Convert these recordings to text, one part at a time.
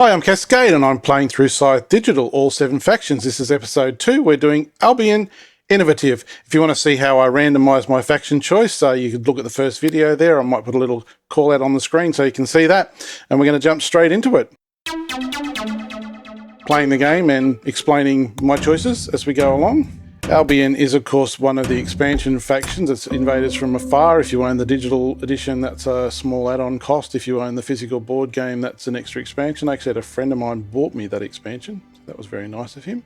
Hi, I'm Cascade and I'm playing through Scythe Digital, all 7 factions. This is episode 2. We're doing Albion Innovative. If you want to see how I randomise my faction choice, you could look at the first video there. I might put a little call out on the screen so you can see that. And we're going to jump straight into it. Playing the game and explaining my choices as we go along. Albion is, of course, one of the expansion factions. It's Invaders from Afar. If you own the digital edition, that's a small add-on cost. If you own the physical board game, that's an extra expansion. I actually had a friend of mine bought me that expansion. That was very nice of him.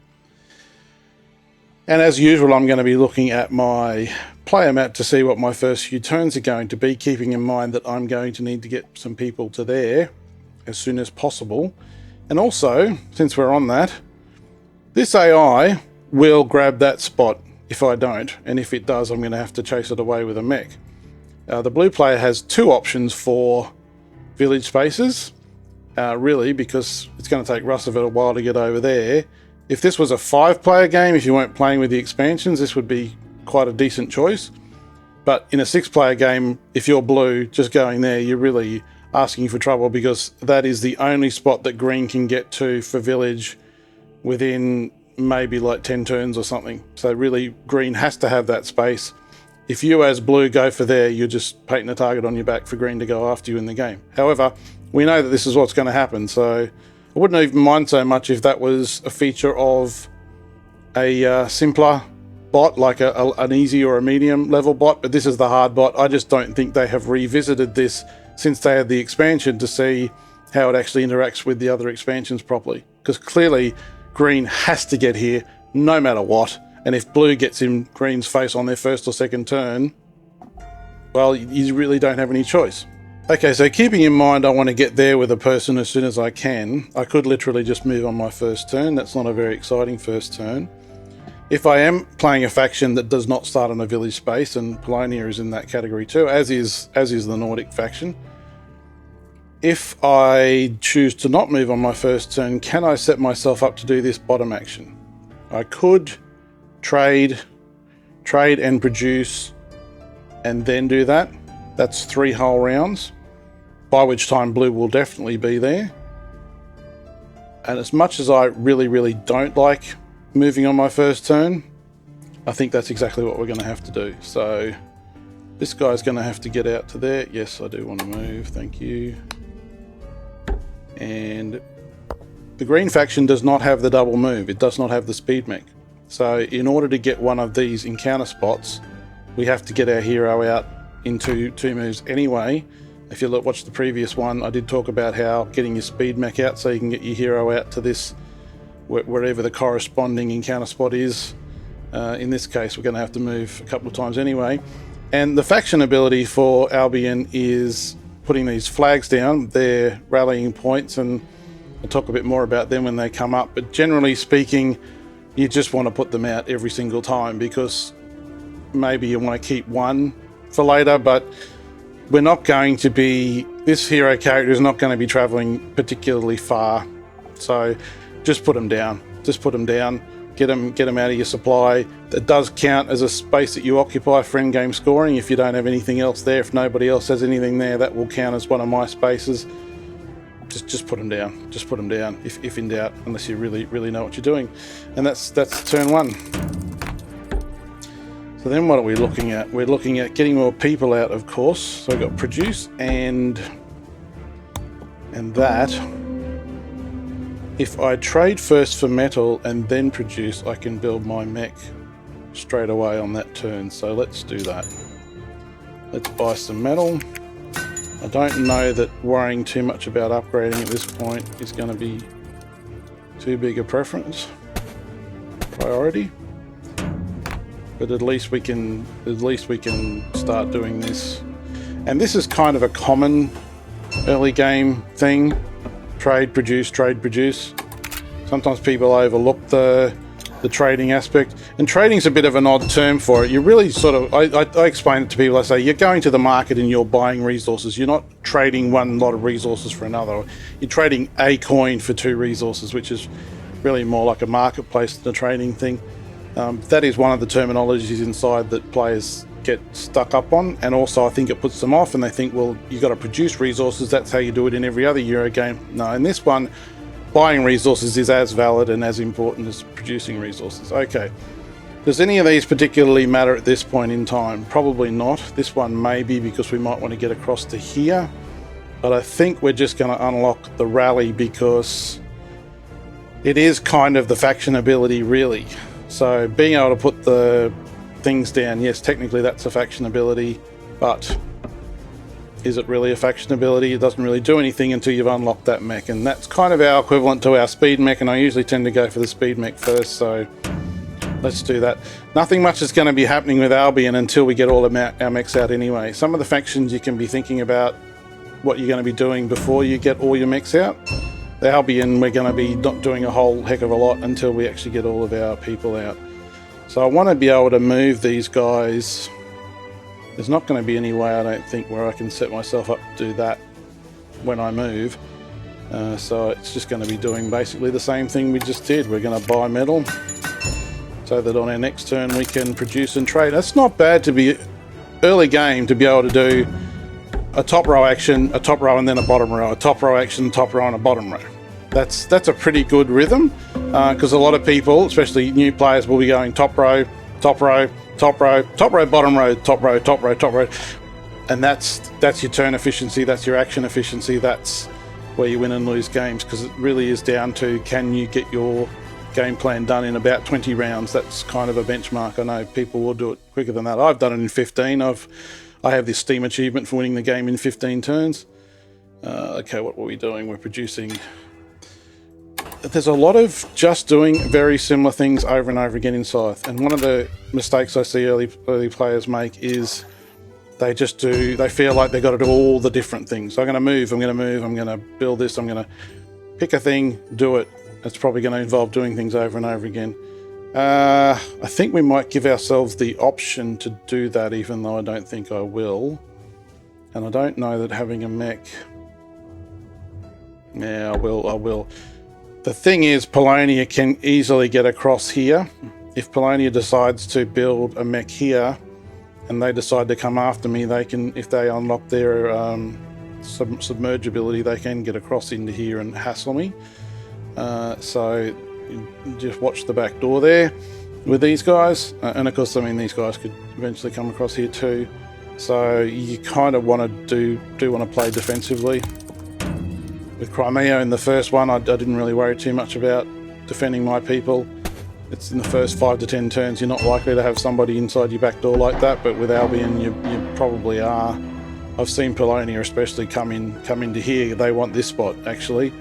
And as usual, I'm going to be looking at my player map to see what my first few turns are going to be, keeping in mind that I'm going to need to get some people to there as soon as possible. And also, since we're on that, this AI will grab that spot if I don't, and if it does, I'm going to have to chase it away with a mech. The blue player has 2 options for village spaces, really, because it's going to take Russell a while to get over there. If this was a 5-player game, if you weren't playing with the expansions, this would be quite a decent choice. But in a 6-player game, if you're blue, just going there, you're really asking for trouble, because that is the only spot that green can get to for village within maybe like 10 turns or something. So really, green has to have that space. If you as blue go for there, you're just painting a target on your back for green to go after you in the game. However, we know that this is what's going to happen, so I wouldn't even mind so much if that was a feature of a simpler bot, like an easy or a medium level bot, but this is the hard bot. I just don't think they have revisited this since they had the expansion to see how it actually interacts with the other expansions properly, because clearly green has to get here no matter what, and if blue gets in green's face on their first or second turn, well, you really don't have any choice. Okay, so keeping in mind I want to get there with a person as soon as I can, I could literally just move on my first turn. That's not a very exciting first turn. If I am playing a faction that does not start on a village space, and Polonia is in that category too, as is the Nordic faction, if I choose to not move on my first turn, can I set myself up to do this bottom action? I could trade and produce and then do that. That's 3 whole rounds, by which time blue will definitely be there. And as much as I really don't like moving on my first turn, I think that's exactly what we're going to have to do. So this guy's going to have to get out to there. Yes, I do want to move, thank you. And the green faction does not have the double move. It does not have the speed mech. So in order to get one of these encounter spots, we have to get our hero out into 2 moves anyway. If you watch the previous one, I did talk about how getting your speed mech out so you can get your hero out to this, wherever the corresponding encounter spot is. In this case, we're going to have to move a couple of times anyway. And the faction ability for Albion is putting these flags down. They're rallying points, and I'll talk a bit more about them when they come up, but generally speaking, you just want to put them out every single time, because maybe you want to keep one for later, but we're not going to be, this hero character is not going to be traveling particularly far, so just put them down. Just put them down, get them out of your supply. That does count as a space that you occupy for end-game scoring. If you don't have anything else there, if nobody else has anything there, that will count as one of my spaces. Just put them down. Just put them down if in doubt, unless you really know what you're doing. And that's turn 1. So then what are we looking at? We're looking at getting more people out, of course. So I've got produce and that. If I trade first for metal and then produce, I can build my mech straight away on that turn. So let's do that. Let's buy some metal. I don't know that worrying too much about upgrading at this point is going to be too big a priority. But at least we can start doing this. And this is kind of a common early game thing. Trade, produce. Sometimes people overlook the trading aspect, and trading's a bit of an odd term for it. You really sort of, I explain it to people. I say you're going to the market and you're buying resources. You're not trading one lot of resources for another. You're trading a coin for 2 resources, which is really more like a marketplace than a trading thing. That is one of the terminologies inside that players get stuck up on, and also I think it puts them off and they think, well, you got to produce resources, that's how you do it in every other Euro game. No, in this one buying resources is as valid and as important as producing resources. Okay. Does any of these particularly matter at this point in time? Probably not. This one maybe, because we might want to get across to here. But I think we're just going to unlock the rally because it is kind of the faction ability, really. So being able to put the things down, yes, technically that's a faction ability, but is it really a faction ability? It doesn't really do anything until you've unlocked that mech, and that's kind of our equivalent to our speed mech, and I usually tend to go for the speed mech first, so let's do that. Nothing much is going to be happening with Albion until we get all of our mechs out anyway. Some of the factions you can be thinking about what you're going to be doing before you get all your mechs out. The Albion, we're going to be not doing a whole heck of a lot until we actually get all of our people out. So I want to be able to move these guys. There's not going to be any way, I don't think, where I can set myself up to do that when I move. So it's just going to be doing basically the same thing we just did. We're going to buy metal so that on our next turn we can produce and trade. That's not bad to be early game to be able to do a top row action, a top row and then a bottom row, a top row action, top row and a bottom row. That's a pretty good rhythm, because a lot of people, especially new players, will be going top row, top row, top row, top row, bottom row, top row, top row, top row, and that's your turn efficiency, that's your action efficiency, that's where you win and lose games, because it really is down to can you get your game plan done in about 20 rounds. That's kind of a benchmark. I know people will do it quicker than that. I've done it in 15. I have this Steam achievement for winning the game in 15 turns. Okay, what were we doing? We're producing. There's a lot of just doing very similar things over and over again in Scythe, and one of the mistakes I see early players make is they feel like they've got to do all the different things. I'm going to move, I'm going to build this, I'm going to pick a thing, do it. It's probably going to involve doing things over and over again. I think we might give ourselves the option to do that, even though I don't think I will. And I don't know that having a mech... Yeah, I will. The thing is, Polonia can easily get across here. If Polonia decides to build a mech here, and they decide to come after me, they can, if they unlock their submergibility, they can get across into here and hassle me. So just watch the back door there with these guys, and of course, I mean, these guys could eventually come across here too. So you kind of want to do want to play defensively. With Crimea in the first one, I didn't really worry too much about defending my people. It's in the first 5 to 10 turns, you're not likely to have somebody inside your back door like that, but with Albion, you probably are. I've seen Polonia especially come into here. They want this spot, actually.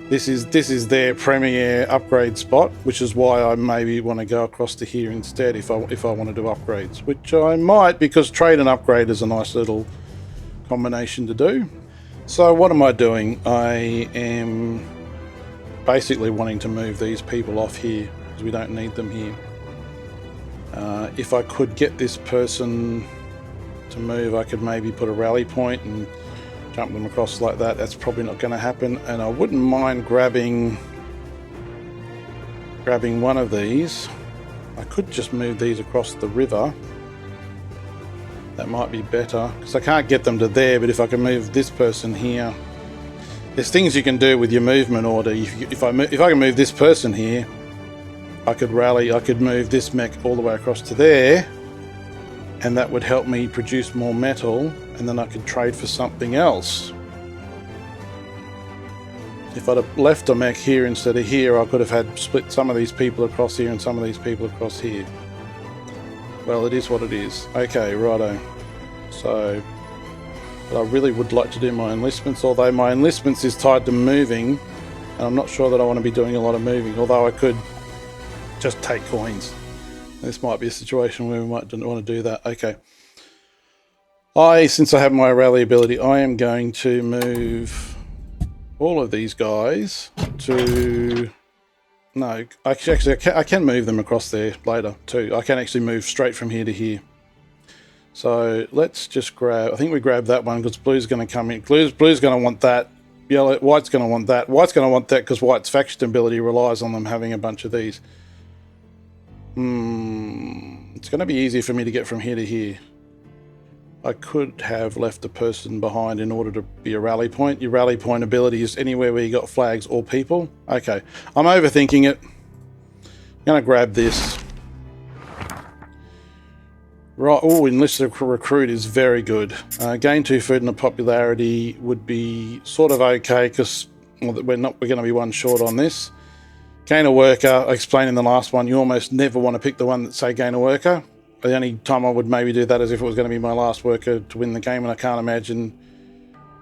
This is their premier upgrade spot, which is why I maybe want to go across to here instead if I want to do upgrades, which I might, because trade and upgrade is a nice little combination to do. So what am I doing? I am basically wanting to move these people off here because we don't need them here. If I could get this person to move, I could maybe put a rally point and jump them across like that. That's probably not going to happen, and I wouldn't mind grabbing one of these. I could just move these across the river. That might be better, because I can't get them to there, but if I can move this person here, there's things you can do with your movement order. If I can move this person here, I could rally, I could move this mech all the way across to there, and that would help me produce more metal, and then I could trade for something else. If I'd have left a mech here instead of here, I could have had split some of these people across here and some of these people across here. Well, it is what it is. Okay, righto. So, but I really would like to do my enlistments, although my enlistments is tied to moving, and I'm not sure that I want to be doing a lot of moving, although I could just take coins. This might be a situation where we might want to do that. Okay. Since I have my rally ability, I am going to move all of these guys to... No, actually I can move them across there later too. I can actually move straight from here to here. So let's just grab... I think we grab that one because blue's going to come in. Blue's going to want that. White's going to want that. White's going to want that because white's faction ability relies on them having a bunch of these. It's going to be easier for me to get from here to here. I could have left a person behind in order to be a rally point. Your rally point ability is anywhere where you got flags or people. Okay, I'm overthinking it. I'm going to grab this. Right, oh, enlisted recruit is very good. Gain 2 food and a popularity would be sort of okay because we're going to be one short on this. Gain a worker, I explained in the last one, you almost never want to pick the one that say gain a worker. The only time I would maybe do that is if it was going to be my last worker to win the game, and I can't imagine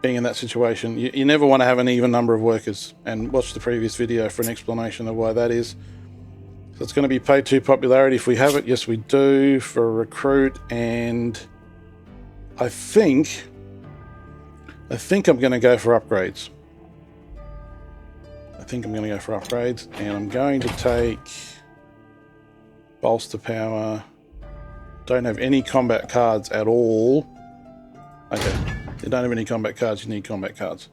being in that situation. You never want to have an even number of workers, and watch the previous video for an explanation of why that is. So it's going to be pay 2 popularity if we have it. Yes, we do for a recruit, and I think I'm going to go for upgrades. And I'm going to take bolster power. Don't have any combat cards at all. Okay, you don't have any combat cards, you need combat cards.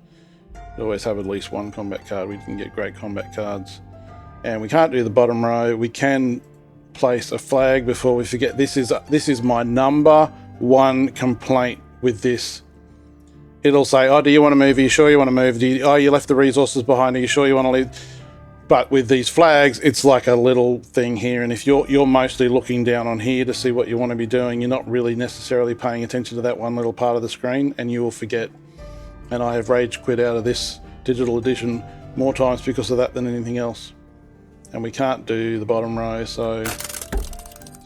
You always have at least one combat card. We didn't get great combat cards. And we can't do the bottom row. We can place a flag before we forget. This is my number one complaint with this. It'll say, oh, do you want to move? Are you sure you want to move? Oh, you left the resources behind. Are you sure you want to leave? But with these flags, it's like a little thing here. And if you're mostly looking down on here to see what you want to be doing, you're not really necessarily paying attention to that one little part of the screen, and you will forget. And I have rage quit out of this digital edition more times because of that than anything else. And we can't do the bottom row, so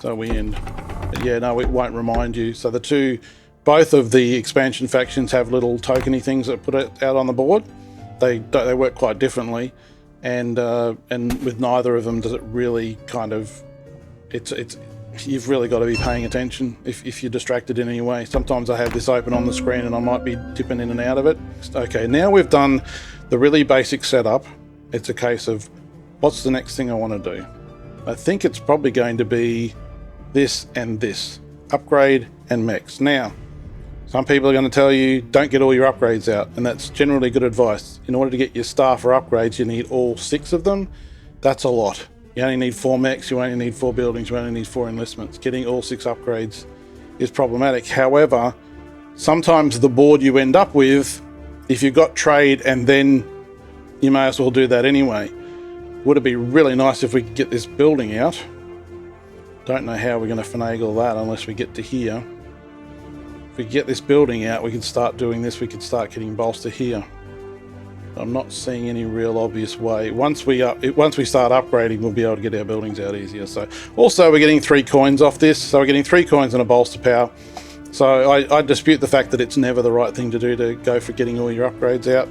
we end. But yeah, no, it won't remind you. So both of the expansion factions have little tokeny things that put it out on the board. They work quite differently. And with neither of them does it really kind of, you've really got to be paying attention if you're distracted in any way. Sometimes I have this open on the screen and I might be dipping in and out of it. Okay, now we've done the really basic setup. It's a case of what's the next thing I want to do. I think it's probably going to be this and this, upgrade and mechs. Now, some people are going to tell you don't get all your upgrades out, and that's generally good advice. In order to get your staff or upgrades, you need all 6 of them. That's a lot. You only need 4 mechs, you only need 4 buildings, you only need 4 enlistments. Getting all 6 upgrades is problematic. However, sometimes the board you end up with, if you've got trade and then you may as well do that anyway. Would it be really nice if we could get this building out? Don't know how we're going to finagle that unless we get to here. If we get this building out, we can start doing this. We could start getting bolster here. I'm not seeing any real obvious way. Once we start upgrading, we'll be able to get our buildings out easier. So also we're getting 3 coins off this. So we're getting 3 coins and a bolster power. So I dispute the fact that it's never the right thing to do to go for getting all your upgrades out.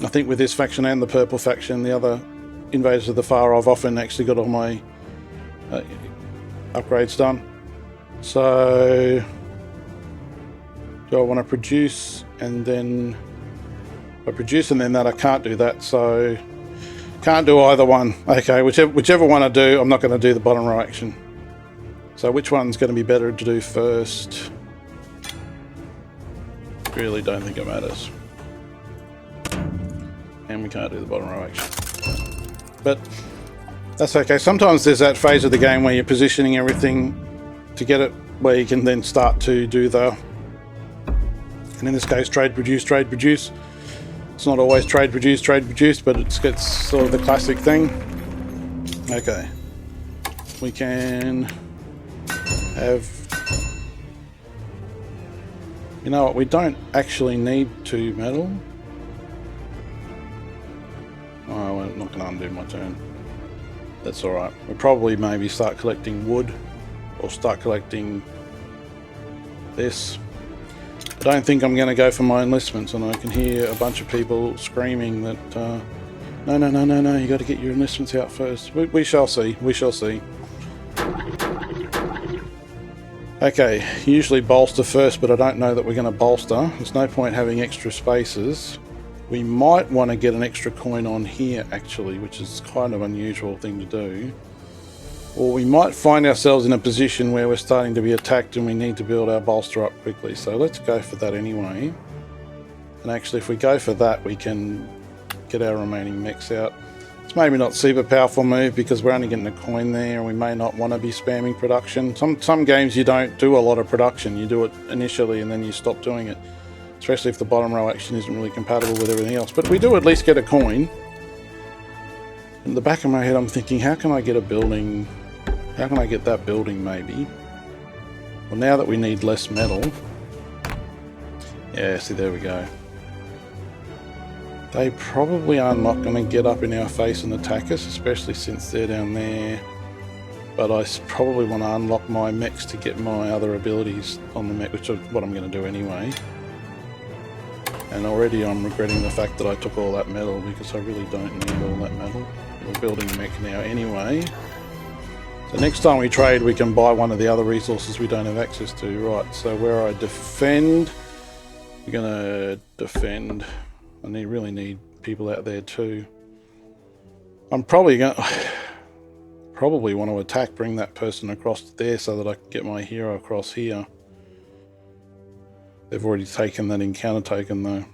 I think with this faction and the purple faction, the other Invaders of the Far, I've often actually got all my upgrades done. So do I want to produce and then I produce and then that? I can't do that, so can't do either one. Okay, whichever one I do, I'm not going to do the bottom row action. So which one's going to be better to do first? Really don't think it matters. And we can't do the bottom row action. But that's okay. Sometimes there's that phase of the game where you're positioning everything to get it where you can then start to do the, and in this case, trade produce, trade produce. It's not always trade produce, but it's sort of the classic thing. Okay. We can have, you know what, we don't actually need 2 metal. Oh, I'm not going to undo my turn. That's alright. We'll probably maybe start collecting wood or start collecting this. I don't think I'm going to go for my enlistments, and I can hear a bunch of people screaming that no, you got to get your enlistments out first. We shall see. We shall see. Okay, usually bolster first, but I don't know that we're going to bolster. There's no point having extra spaces. We might want to get an extra coin on here actually, which is kind of an unusual thing to do. Or we might find ourselves in a position where we're starting to be attacked and we need to build our bolster up quickly. So let's go for that anyway. And actually if we go for that, we can get our remaining mechs out. It's It's maybe not super powerful move because we're only getting a coin there and we may not want to be spamming production. Some games you don't do a lot of production. You do it initially and then you stop doing it. Especially if the bottom row action isn't really compatible with everything else. But we do at least get a coin. In the back of my head I'm thinking, how can I get a building? How can I get that building maybe? Well, now that we need less metal. Yeah, see, there we go. They probably are not going to get up in our face and attack us, especially since they're down there. But I probably want to unlock my mechs to get my other abilities on the mech, which is what I'm going to do anyway. And already I'm regretting the fact that I took all that metal because I really don't need all that metal. We're building a mech now anyway. So next time we trade we can buy one of the other resources we don't have access to. Right, so where I defend, we're going to defend. I really need people out there too. I'm probably going to want to attack, bring that person across there so that I can get my hero across here. They've already taken that encounter token though.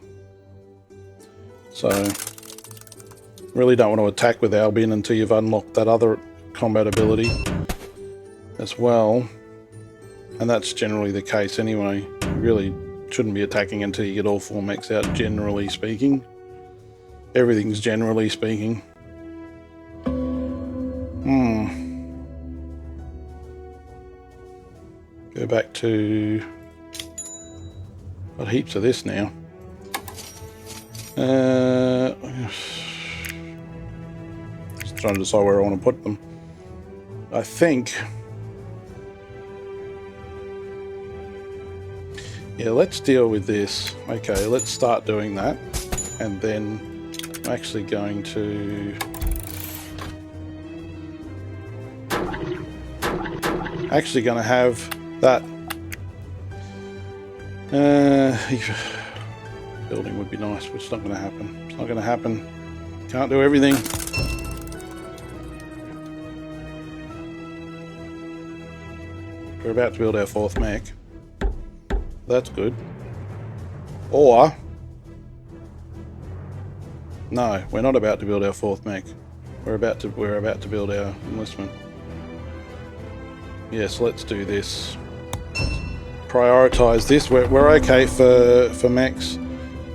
So really don't want to attack with Albion until you've unlocked that other combat ability as well. And that's generally the case anyway. You really shouldn't be attacking until you get all 4 mechs out, generally speaking. Everything's generally speaking. Go back to... got heaps of this now. Just trying to decide where I want to put them. I think... yeah, let's deal with this. Okay, let's start doing that. And then I'm actually going to... have that... building would be nice, but it's not going to happen. It's not going to happen. Can't do everything. We're about to build our 4th mech. That's good. Or... no, we're not about to build our 4th mech. We're about to build our enlistment. Yes, let's do this. Prioritize this. We're okay for mechs.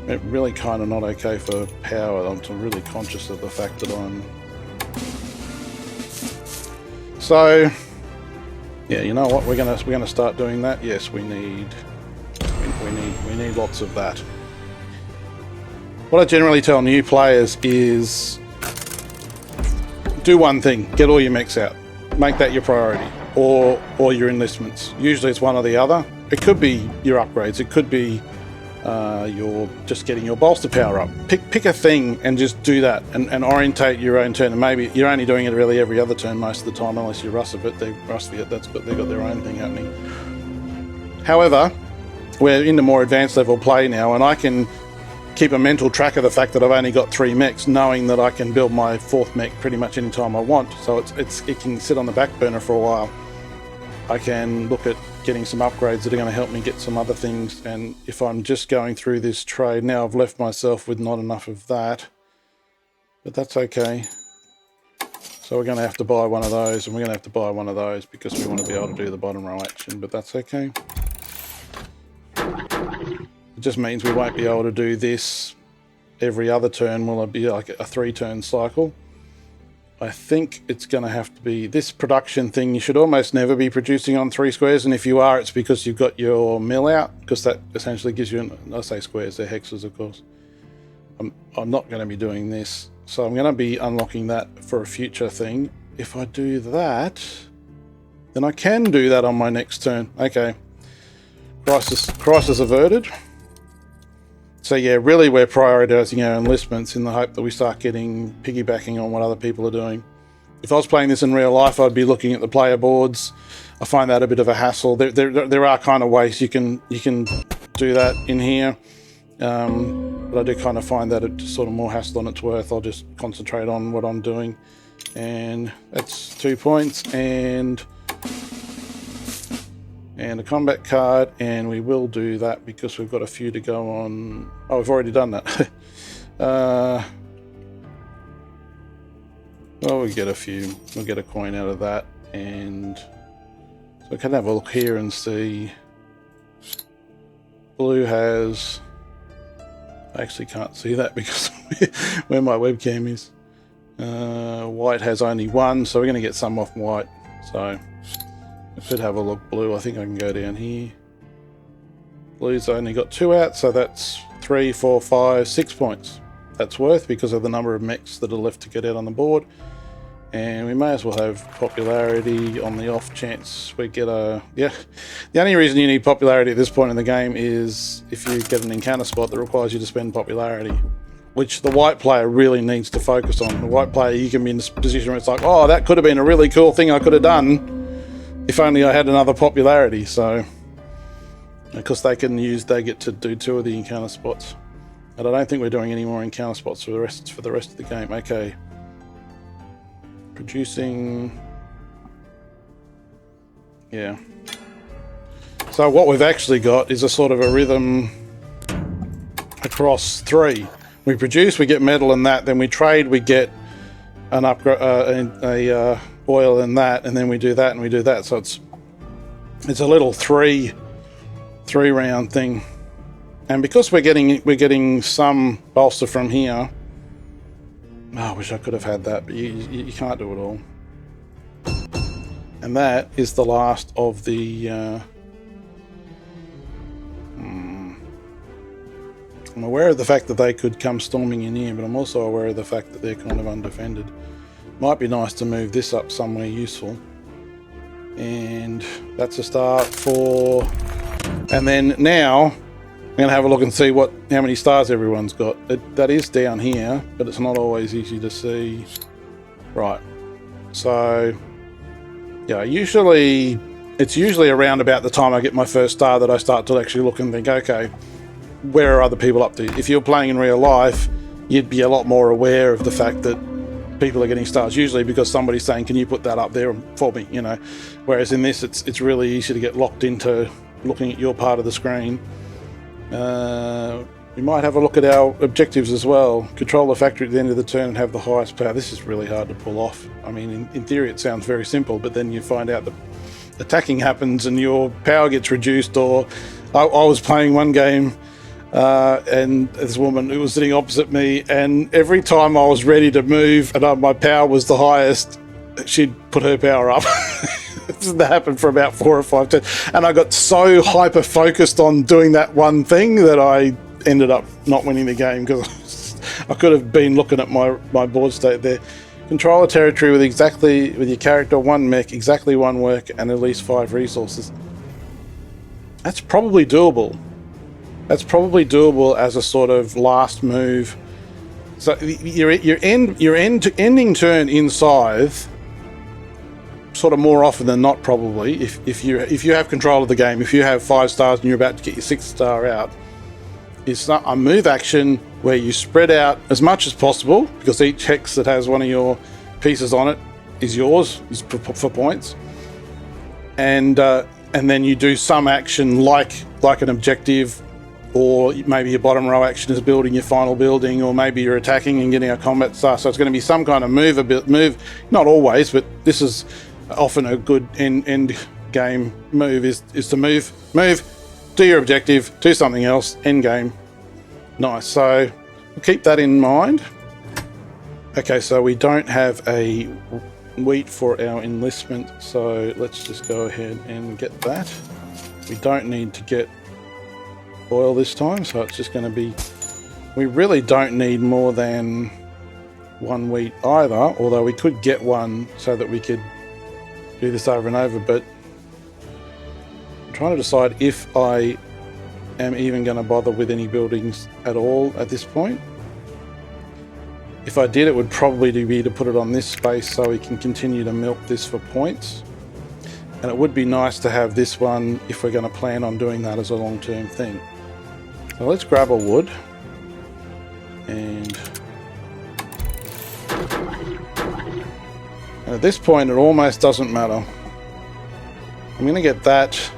We're really kind of not okay for power. I'm really conscious of the fact that I'm... so yeah, you know what? We're gonna start doing that. Yes, we need lots of that. What I generally tell new players is do one thing: get all your mechs out. Make that your priority, or your enlistments. Usually it's one or the other. It could be your upgrades. It could be you're just getting your bolster power up. Pick a thing and just do that, and orientate your own turn. And maybe you're only doing it really every other turn most of the time, unless you're Russ of it. They've got their own thing happening. However, we're into more advanced level play now, and I can keep a mental track of the fact that I've only got 3 mechs, knowing that I can build my 4th mech pretty much any time I want. So it can sit on the back burner for a while. I can look at getting some upgrades that are going to help me get some other things, and if I'm just going through this trade now, I've left myself with not enough of that, but that's okay. So we're going to have to buy one of those, and we're going to have to buy one of those because we want to be able to do the bottom row action, but that's okay. It just means we won't be able to do this every other turn. Will it be like a 3-turn cycle? I think it's going to have to be this production thing. You should almost never be producing on 3 squares, and if you are, it's because you've got your mill out, because that essentially gives you, I say squares, they're hexes of course. I'm not going to be doing this, so I'm going to be unlocking that for a future thing. If I do that, then I can do that on my next turn. Okay, crisis averted. So yeah, really we're prioritising our enlistments in the hope that we start getting piggybacking on what other people are doing. If I was playing this in real life, I'd be looking at the player boards. I find that a bit of a hassle. There are kind of ways you can do that in here, but I do kind of find that it's sort of more hassle than it's worth. I'll just concentrate on what I'm doing, and that's 2 points and a combat card, and we will do that because we've got a few to go on. Oh, we've already done that. Well, we get a few. We'll get a coin out of that, and so we can have a look here and see. Blue has... I actually can't see that because where my webcam is. White has only one, so we're going to get some off white. So I should have a look. Blue, I think I can go down here. Blue's only got 2 out, so that's 3, 4, 5, 6 points. That's worth because of the number of mechs that are left to get out on the board. And we may as well have popularity on the off chance we get a... Yeah, the only reason you need popularity at this point in the game is if you get an encounter spot that requires you to spend popularity, which the white player really needs to focus on. The white player, you can be in this position where it's like, oh, that could have been a really cool thing I could have done if only I had another popularity. So, because they get to do 2 of the encounter spots. And I don't think we're doing any more encounter spots for the rest of the game. Okay. Producing, yeah. So what we've actually got is a sort of a rhythm across 3. We produce, we get metal in that, then we trade, we get an upgrade, oil in that, and then we do that and we do that. So it's a little three round thing, and because we're getting some bolster from here. Oh, I wish I could have had that, but you can't do it all. And that is the last of the... I'm aware of the fact that they could come storming in here, but I'm also aware of the fact that they're kind of undefended. Might be nice to move this up somewhere useful. And that's a start for... And then now... I'm going to have a look and see how many stars everyone's got. That is down here, but it's not always easy to see. Right. So, yeah, it's usually around about the time I get my first star that I start to actually look and think, okay, where are other people up to? If you're playing in real life, you'd be a lot more aware of the fact that people are getting stars, usually because somebody's saying, can you put that up there for me, you know? Whereas in this, it's really easy to get locked into looking at your part of the screen. We might have a look at our objectives as well. Control the factory at the end of the turn and have the highest power. This is really hard to pull off. I mean, in theory it sounds very simple, but then you find out that attacking happens and your power gets reduced. Or I was playing one game and this woman who was sitting opposite me, and every time I was ready to move and my power was the highest, she'd put her power up. This happened for about 4 or 5 turns, and I got so hyper focused on doing that one thing that I ended up not winning the game because I could have been looking at my board state there. Control a territory with your character, 1 mech, exactly 1 work, and at least 5 resources. That's probably doable. That's probably doable as a sort of last move. So your ending turn in Scythe, sort of more often than not, probably, if you have control of the game, if you have 5 stars and you're about to get your 6th star out, it's not a move action where you spread out as much as possible, because each hex that has one of your pieces on it is yours, is for points, and then you do some action like an objective, or maybe your bottom row action is building your final building, or maybe you're attacking and getting a combat star. So it's going to be some kind of move, not always, but this is often a good end game move is to move, do your objective, do something else, end game. Nice, so we'll keep that in mind. Okay, so we don't have a wheat for our enlistment, so let's just go ahead and get that. We don't need to get oil this time, so it's just going to be... We really don't need more than 1 wheat either, although we could get 1 so that we could do this over and over, but I'm trying to decide if I am even going to bother with any buildings at all at this point. If I did, it would probably be to put it on this space so we can continue to milk this for points. And it would be nice to have this one if we're going to plan on doing that as a long-term thing. So let's grab a wood. And at this point, it almost doesn't matter. I'm going to get that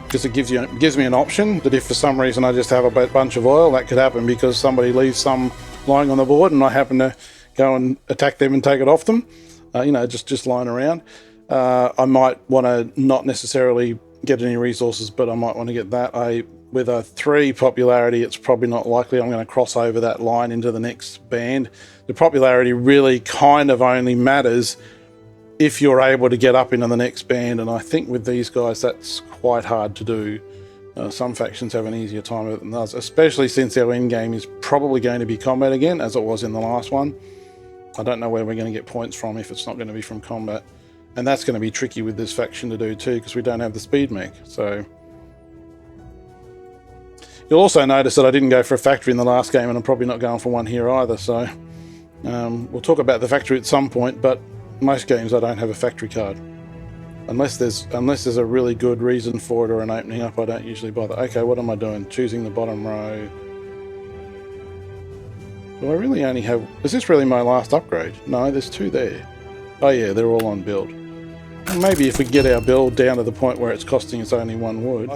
because it gives me an option that if for some reason I just have a bunch of oil, that could happen because somebody leaves some lying on the board and I happen to go and attack them and take it off them. You know, just lying around. I might want to not necessarily get any resources, but I might want to get that. With a 3 popularity, it's probably not likely I'm going to cross over that line into the next band. The popularity really kind of only matters if you're able to get up into the next band, and I think with these guys that's quite hard to do. Some factions have an easier time of it than others, especially since our end game is probably going to be combat again, as it was in the last one. I don't know where we're going to get points from if it's not going to be from combat. And that's going to be tricky with this faction to do too, because we don't have the speed mech. So you'll also notice that I didn't go for a factory in the last game, and I'm probably not going for one here either. So we'll talk about the factory at some point, but most games I don't have a factory card. Unless there's a really good reason for it or an opening up, I don't usually bother. Okay, what am I doing? Choosing the bottom row. Do I really only have... Is this really my last upgrade? No, there's 2 there. Oh yeah, they're all on build. Maybe if we get our build down to the point where it's costing us only 1 wood.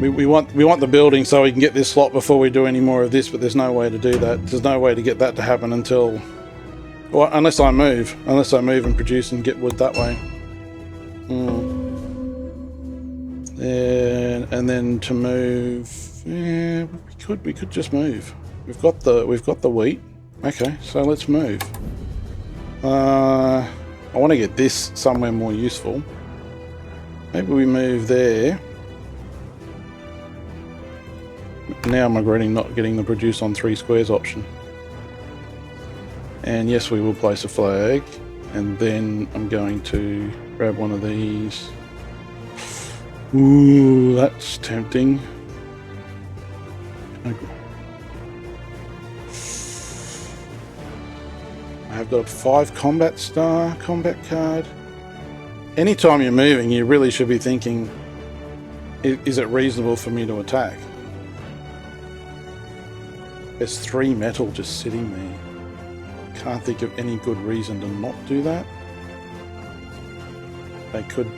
We want the building so we can get this slot before we do any more of this, but there's no way to do that. There's no way to get that to happen until... Well, unless I move. Unless I move and produce and get wood that way. And then to move... Yeah, we could just move. We've got the wheat. Okay, so let's move. I want to get this somewhere more useful. Maybe we move there. Now I'm regretting not getting the produce on 3 squares option. And yes, we will place a flag. And then I'm going to grab one of these. Ooh, that's tempting. I have got a 5 combat card. Anytime you're moving, you really should be thinking, is it reasonable for me to attack? There's 3 metal just sitting there. Can't think of any good reason to not do that. They could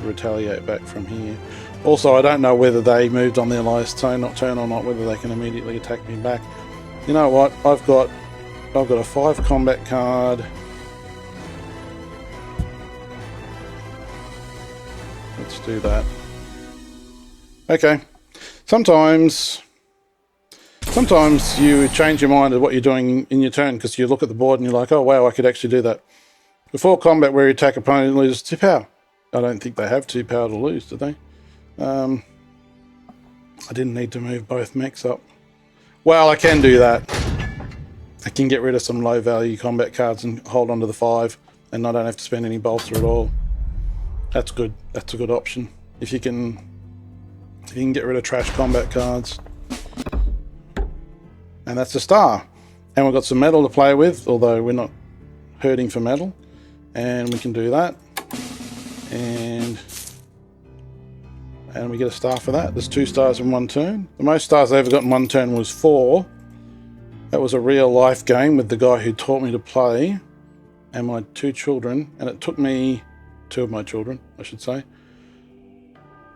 retaliate back from here. Also, I don't know whether they moved on their last turn or not, whether they can immediately attack me back. You know what? I've got a 5 combat card. Let's do that. Okay. Sometimes you change your mind of what you're doing in your turn because you look at the board and you're like, oh wow, I could actually do that. Before combat, where you attack opponent loses 2 power. I don't think they have 2 power to lose, do they? I didn't need to move both mechs up. Well, I can do that. I can get rid of some low value combat cards and hold on to the 5, and I don't have to spend any bolster at all. That's good. That's a good option. If you can get rid of trash combat cards. And that's a star. And we've got some metal to play with, although we're not hurting for metal. And we can do that. And we get a star for that. There's 2 stars in 1 turn. The most stars I ever got in 1 turn was 4. That was a real life game with the guy who taught me to play and my 2 children. And it took me, 2 of my children, I should say.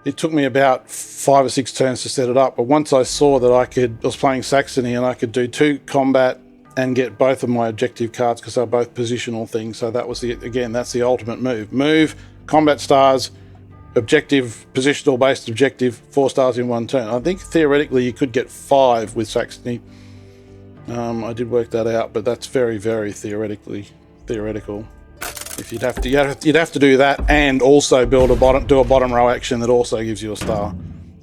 It took me about 5 or 6 turns to set it up, but once I saw that I was playing Saxony and I could do 2 combat and get both of my objective cards because they're both positional things. So that was that's the ultimate move. Move, combat stars, objective, positional based objective, 4 stars in 1 turn. I think theoretically you could get 5 with Saxony. I did work that out, but that's very, very theoretical. If you'd have to do that and also do a bottom row action that also gives you a star,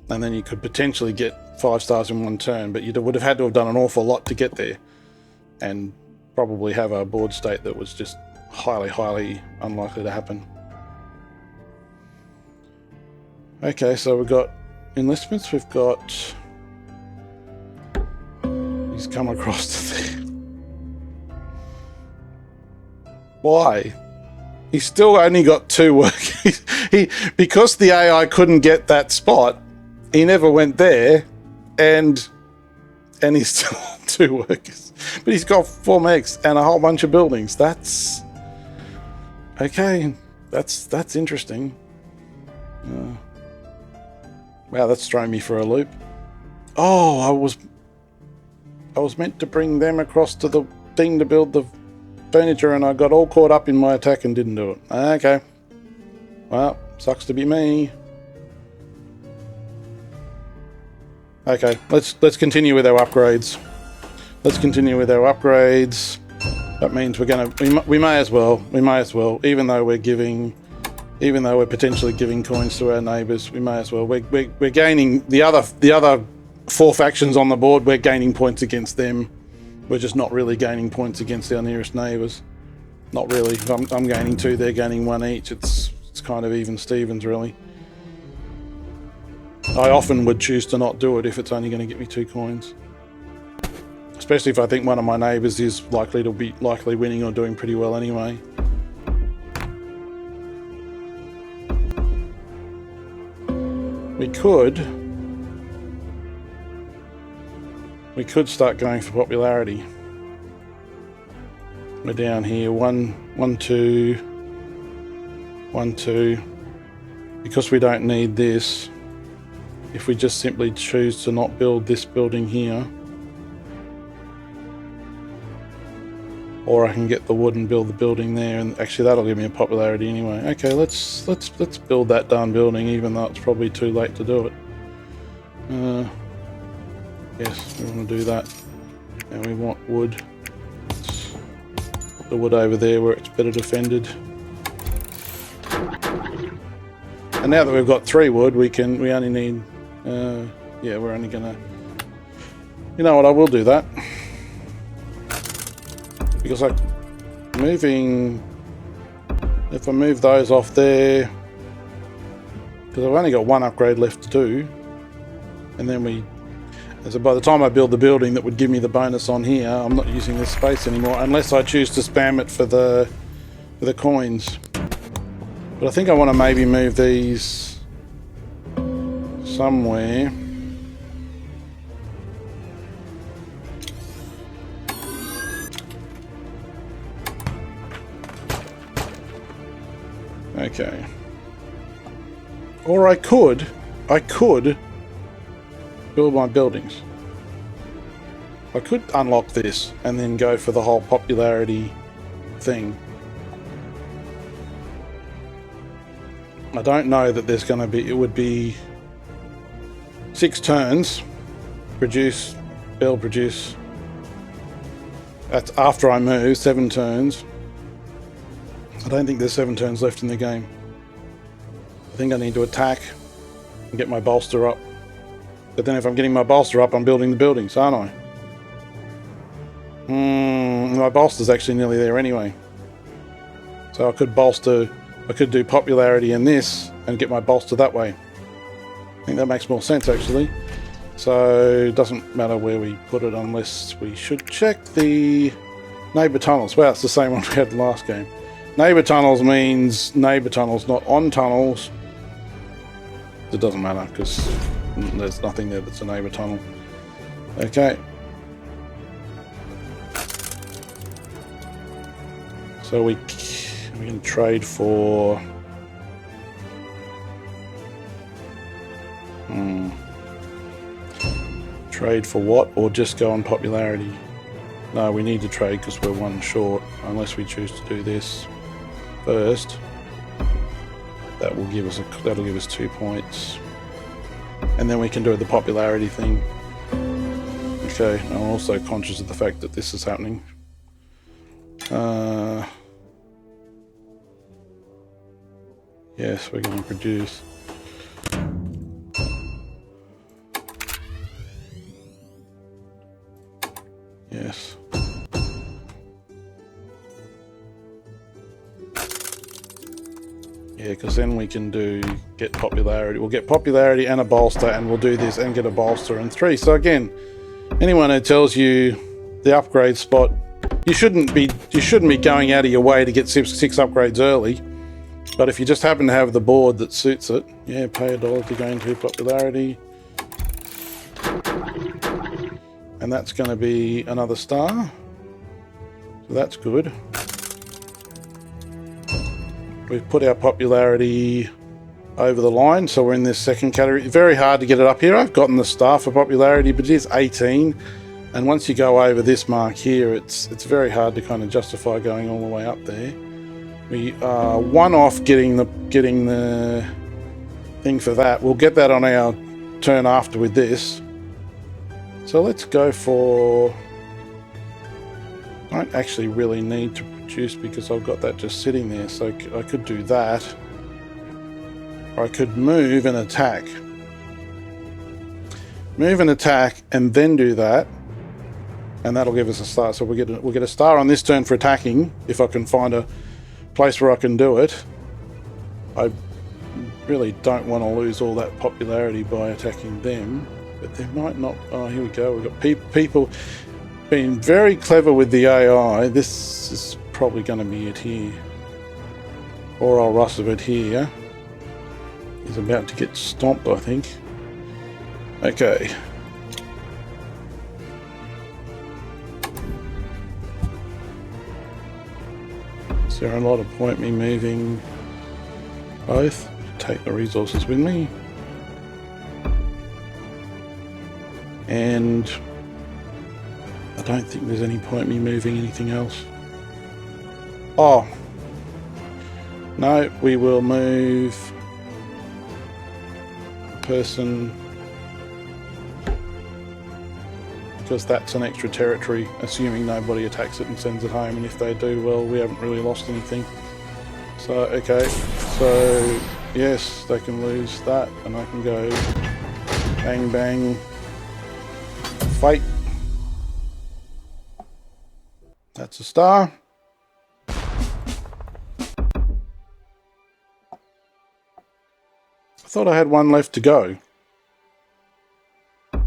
and then you could potentially get 5 stars in 1 turn. But you would have had to have done an awful lot to get there, and probably have a board state that was just highly, highly unlikely to happen. Okay, so we've got enlistments. We've got. He's come across to there. Why? He's still only got 2 workers. Because the AI couldn't get that spot, he never went there, and he's still 2 workers. But he's got 4 mechs and a whole bunch of buildings. That's okay. That's interesting. Wow, that's thrown me for a loop. Oh, I was meant to bring them across to the thing to build the furniture, and I got all caught up in my attack and didn't do it. Okay. Well, sucks to be me. Okay, let's continue with our upgrades. Let's continue with our upgrades. That means we're gonna we may as well, even though we're potentially giving coins to our neighbours, we may as well. We're gaining the other 4 factions on the board. We're gaining points against them. We're just not really gaining points against our nearest neighbours. Not really. I'm gaining 2. They're gaining 1 each. It's kind of even Stevens, really. I often would choose to not do it if it's only going to get me 2 coins. Especially if I think one of my neighbours is likely winning or doing pretty well anyway. We could start going for popularity. We're down here, 1, 2, 1, 2. Because we don't need this, if we just simply choose to not build this building here, or I can get the wood and build the building there, and actually that'll give me a popularity anyway. Okay, let's build that darn building, even though it's probably too late to do it. Yes, we want to do that, and we want wood. Let's put the wood over there where it's better defended. And now that we've got 3 wood, we only need. Yeah, we're only gonna. You know what? I will do that. Because if I move those off there, because I've only got 1 upgrade left to do, and then so by the time I build the building that would give me the bonus on here, I'm not using this space anymore, unless I choose to spam it for the coins. But I think I want to maybe move these somewhere. Okay. Or I could build my buildings. I could unlock this and then go for the whole popularity thing. I don't know that there's going to be, it would be 6 turns, produce, build, produce. That's after I move, 7 turns. I don't think there's 7 turns left in the game. I think I need to attack and get my bolster up. But then if I'm getting my bolster up, I'm building the buildings, aren't I? My bolster's actually nearly there anyway. So I could do popularity in this and get my bolster that way. I think that makes more sense actually. So it doesn't matter where we put it unless we should check the neighbour tunnels. Well, it's the same one we had in the last game. Neighbour tunnels means neighbour tunnels, not on tunnels. It doesn't matter because there's nothing there that's a neighbour tunnel. Okay. So we're going to trade for... Trade for what? Or just go on popularity? No, we need to trade because we're 1 short, unless we choose to do this first. That'll give us 2 points. And then we can do the popularity thing. Okay, I'm also conscious of the fact that this is happening. Yes, we're going to produce. Yes. Yeah, because then we can get popularity. We'll get popularity and a bolster, and we'll do this and get a bolster and 3. So again, anyone who tells you the upgrade spot, you shouldn't be going out of your way to get 6 upgrades early. But if you just happen to have the board that suits it, yeah, pay $1 to gain 2 popularity. And that's going to be another star. So that's good. We've put our popularity over the line. So we're in this second category. Very hard to get it up here. I've gotten the star for popularity, but it is 18. And once you go over this mark here, it's very hard to kind of justify going all the way up there. We are one off getting the thing for that. We'll get that on our turn after with this. So let's go for... I don't actually really need to produce because I've got that just sitting there. So I could do that. Or I could move and attack. Move and attack and then do that. And that'll give us a star. So we'll get a star on this turn for attacking if I can find a place where I can do it. I really don't want to lose all that popularity by attacking them, but there might not... Oh, here we go. We've got people being very clever with the AI. This is probably going to be it here. Or I'll Russ of it here. He's about to get stomped, I think. Okay. Is there a lot of point me moving both? Take the resources with me. And I don't think there's any point me moving anything else. Oh. No, we will move person because that's an extra territory, assuming nobody attacks it and sends it home, and if they do, well, we haven't really lost anything. So, okay, so yes, they can lose that, and I can go bang bang fight. That's a star. I thought I had one left to go.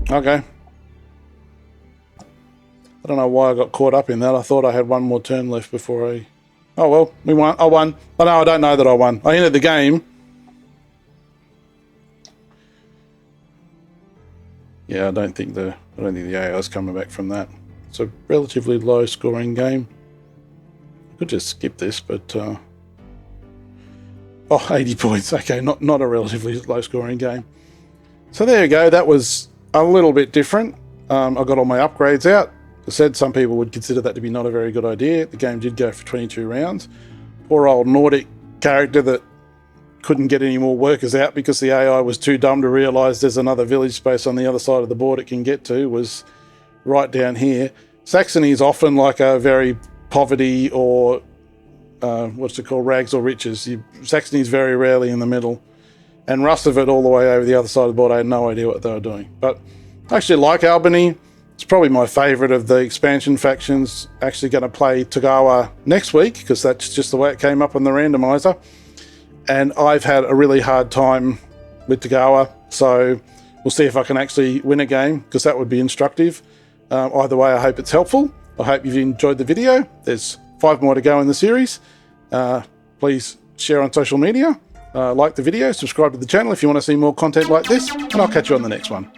Okay. I don't know why I got caught up in that. I thought I had one more turn left before I... Oh well, we won. I won. But no, I don't know that I won. I ended the game. Yeah, I don't think the AI is coming back from that. It's a relatively low scoring game. I could just skip this, but oh, 80 points. Okay, not a relatively low scoring game. So there you go. That was a little bit different. I got all my upgrades out. I said some people would consider that to be not a very good idea. The game did go for 22 rounds. Poor old Nordic character that couldn't get any more workers out because the AI was too dumb to realise there's another village space on the other side of the board it can get to, was right down here. Saxony is often like a very poverty or what's it called, rags or riches. Saxony is very rarely in the middle. And Rust of it all the way over the other side of the board, I had no idea what they were doing. But I actually like Albany. It's probably my favourite of the expansion factions. Actually going to play Tagawa next week because that's just the way it came up on the randomizer. And I've had a really hard time with Tagawa, so we'll see if I can actually win a game because that would be instructive. Either way, I hope it's helpful. I hope you've enjoyed the video. There's 5 more to go in the series. Please share on social media, like the video, subscribe to the channel if you want to see more content like this, and I'll catch you on the next one.